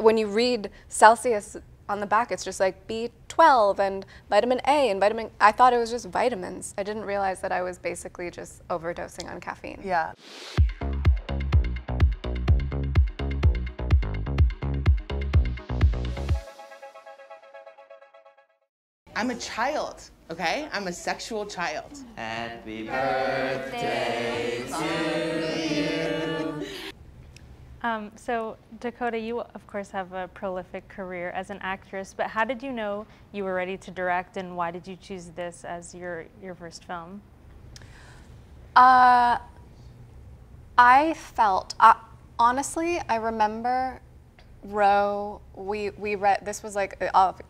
when you read Celsius on the back, it's just like B12 and vitamin A and vitamin. I thought it was just vitamins. I didn't realize that I was basically just overdosing on caffeine. Yeah. I'm a child, okay? I'm a sexual child. Happy birthday to you. So Dakota, you of course have a prolific career as an actress, but how did you know you were ready to direct, and why did you choose this as your first film? I felt, honestly, I remember Ro, we read, this was like,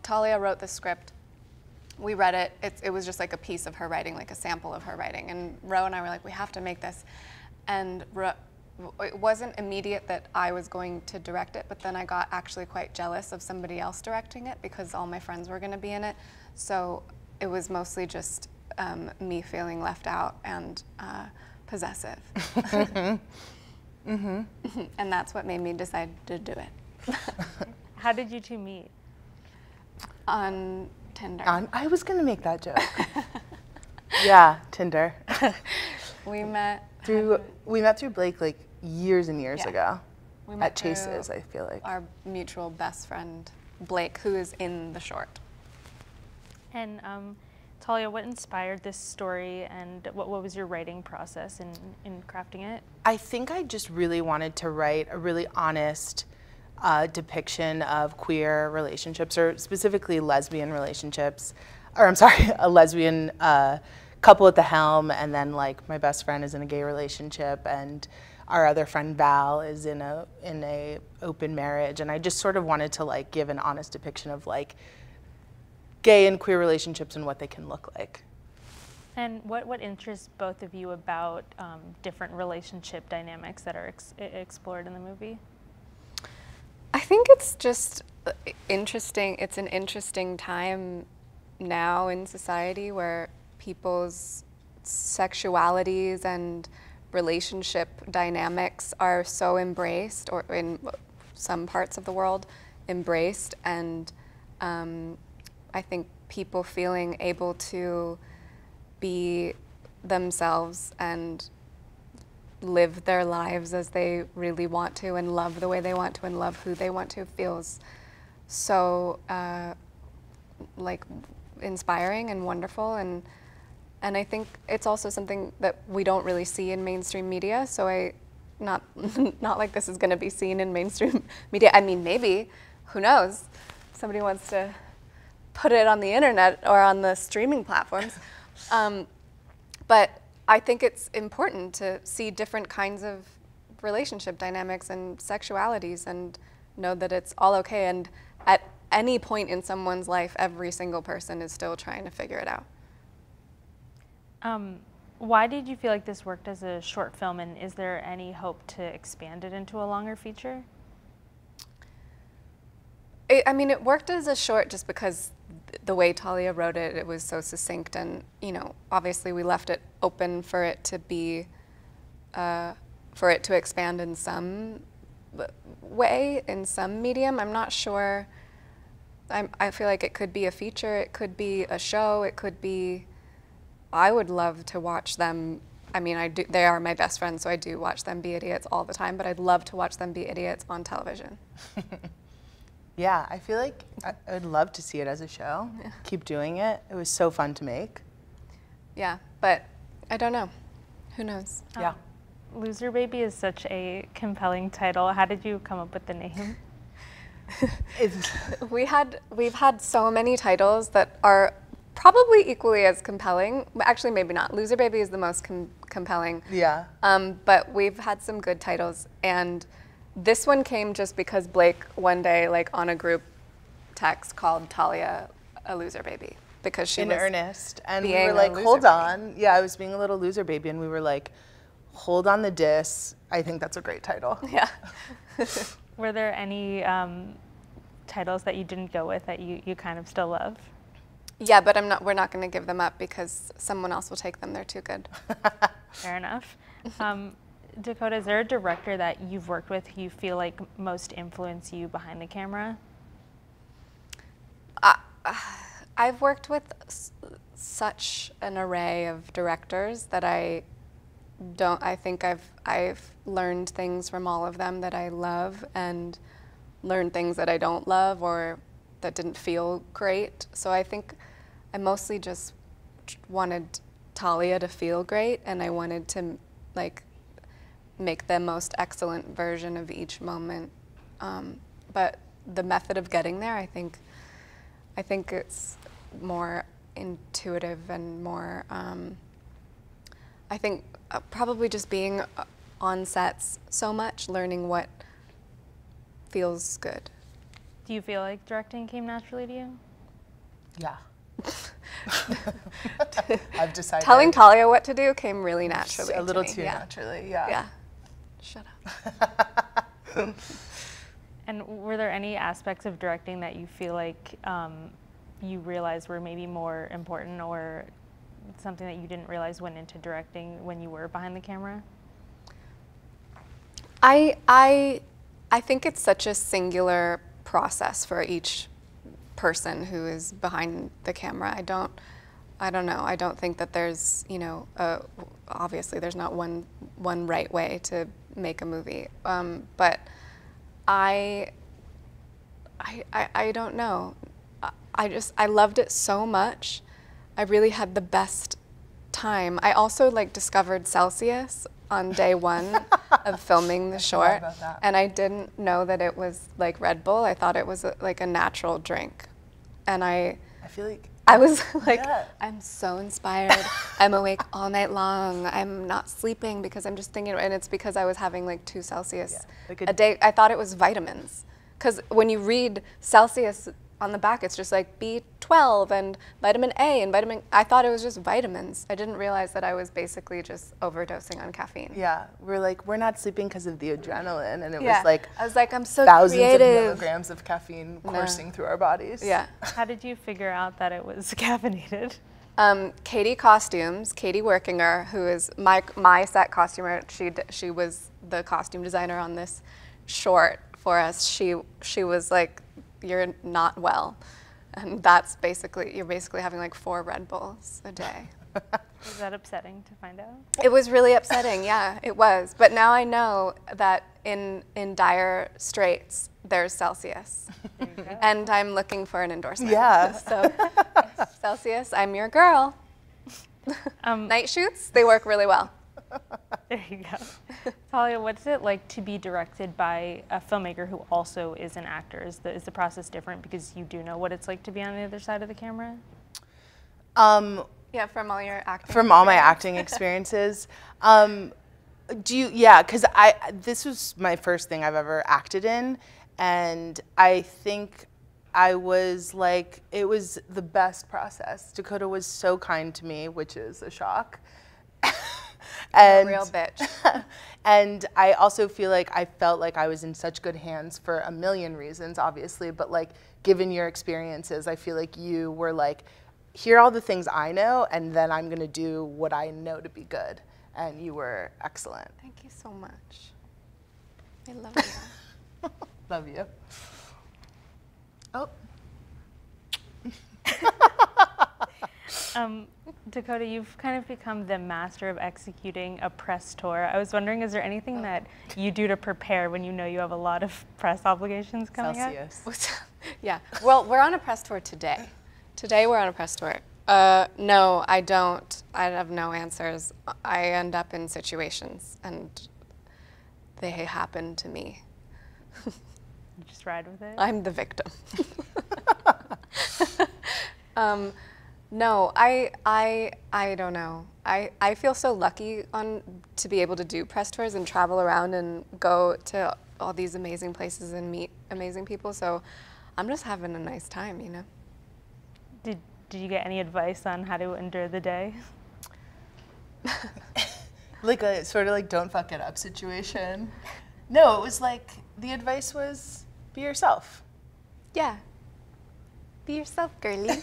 Talia wrote the script. We read it. It was just like a piece of her writing, like a sample of her writing. And Ro and I were like, we have to make this. And it wasn't immediate that I was going to direct it, but then I got actually quite jealous of somebody else directing it because all my friends were going to be in it. So it was mostly just me feeling left out and possessive. And that's what made me decide to do it. How did you two meet? On Tinder. I was going to make that joke. Yeah, Tinder. We met through Blake like years and years ago. We met at Chase's, I feel like. Our mutual best friend, Blake, who is in the short. And Talia, what inspired this story, and what was your writing process in crafting it? I think I just really wanted to write a really honest depiction of queer relationships, or specifically lesbian relationships, or I'm sorry, a lesbian couple at the helm, and then like my best friend is in a gay relationship, and our other friend Val is in a open marriage, and I just sort of wanted to like give an honest depiction of like gay and queer relationships and what they can look like. And what interests both of you about different relationship dynamics that are explored in the movie? I think it's just interesting. It's an interesting time now in society where people's sexualities and relationship dynamics are so embraced, or in some parts of the world, embraced, and I think people feeling able to be themselves and live their lives as they really want to, and love the way they want to, and love who they want to, feels so like inspiring and wonderful, and I think it's also something that we don't really see in mainstream media. So not like this is going to be seen in mainstream media. I mean, maybe, who knows? Somebody wants to put it on the internet or on the streaming platforms. But I think it's important to see different kinds of relationship dynamics and sexualities and know that it's all okay. And at any point in someone's life, every single person is still trying to figure it out. Why did you feel like this worked as a short film, and is there any hope to expand it into a longer feature? I mean, it worked as a short just because the way Talia wrote it, it was so succinct, and obviously we left it open for it to be, for it to expand in some way, in some medium. I'm not sure. I feel like it could be a feature, it could be a show, it could be. I would love to watch them. I mean, they are my best friends, so I do watch them be idiots all the time, but I'd love to watch them be idiots on television. Yeah, I feel like I would love to see it as a show. Yeah. Keep doing it. It was so fun to make. Yeah, but I don't know. Who knows? Yeah. Loser Baby is such a compelling title. How did you come up with the name? We've had so many titles that are probably equally as compelling. Actually, maybe not. Loser Baby is the most compelling. Yeah. But we've had some good titles, and this one came just because Blake one day, like on a group text, called Talia a loser baby because she was in earnest, and we being were a like, loser hold baby. on. Yeah, I was being a little loser baby, and we were like, hold on the diss. I think that's a great title. Yeah. Were there any titles that you didn't go with that you kind of still love? Yeah, but we're not going to give them up because someone else will take them. They're too good. Fair enough. Dakota, is there a director that you've worked with who you feel like most influence you behind the camera? I've worked with such an array of directors that I think I've learned things from all of them that I love, and learned things that I don't love or that didn't feel great. So I think I mostly just wanted Talia to feel great, and I wanted to like make the most excellent version of each moment. But the method of getting there, I think it's more intuitive and more, I think probably just being on sets so much, learning what feels good. Do you feel like directing came naturally to you? Yeah. I've decided. Telling Talia what to do came really naturally. A little to me. too naturally, yeah. Yeah. Shut up. And were there any aspects of directing that you feel like you realized were maybe more important, or something that you didn't realize went into directing when you were behind the camera? I think it's such a singular process for each person who is behind the camera. I don't know. I don't think that there's, you know, obviously there's not one right way to make a movie. But I don't know. I loved it so much. I really had the best time. I also like discovered Celsius on day one of filming the short, and I didn't know that it was like Red Bull. I thought it was like a natural drink, and I feel like I was like, yeah. I'm so inspired. I'm awake all night long. I'm not sleeping because I'm just thinking, and it's because I was having like 2 Celsius like a day. I thought it was vitamins, because when you read Celsius on the back, it's just like B12 and vitamin A and vitamin. I thought it was just vitamins. I didn't realize that I was basically just overdosing on caffeine. Yeah, we're not sleeping because of the adrenaline, and it Yeah. was like I was like, I'm so thousands creative. of milligrams of caffeine coursing through our bodies. Yeah. How did you figure out that it was caffeinated? Katie Costumes, Katie Workinger, who is my set costumer. She was the costume designer on this short for us. She was like, you're not well, and that's basically, you're basically having like 4 Red Bulls a day. Was that upsetting to find out? It was really upsetting, yeah, it was. But now I know that in dire straits, there's Celsius. There you go. And I'm looking for an endorsement. Yeah. So Celsius, I'm your girl. Night shoots, they work really well. There you go. Talia, what's it like to be directed by a filmmaker who also is an actor? Is the process different because you do know what it's like to be on the other side of the camera? Yeah, from all your acting. From all my acting experiences. Because this was my first thing I've ever acted in, and I think I was like, it was the best process. Dakota was so kind to me, which is a shock. And a real bitch. And I also feel like I felt like I was in such good hands for a million reasons, obviously, but like, given your experiences, I feel like you were like, here are all the things I know, and then I'm gonna do what I know to be good. And you were excellent. Thank you so much. I love you. Love you. Oh. Dakota, you've kind of become the master of executing a press tour. I was wondering, is there anything that you do to prepare when you know you have a lot of press obligations coming up? Celsius. Yeah. Well, we're on a press tour today. Today we're on a press tour. No, I don't. I have no answers. I end up in situations, and they happen to me. You just ride with it? I'm the victim. No, I don't know. I feel so lucky to be able to do press tours and travel around and go to all these amazing places and meet amazing people. So I'm just having a nice time, you know. Did you get any advice on how to endure the day? Like a sort of like don't fuck it up situation. No, it was like, the advice was be yourself. Yeah. Be yourself, girly.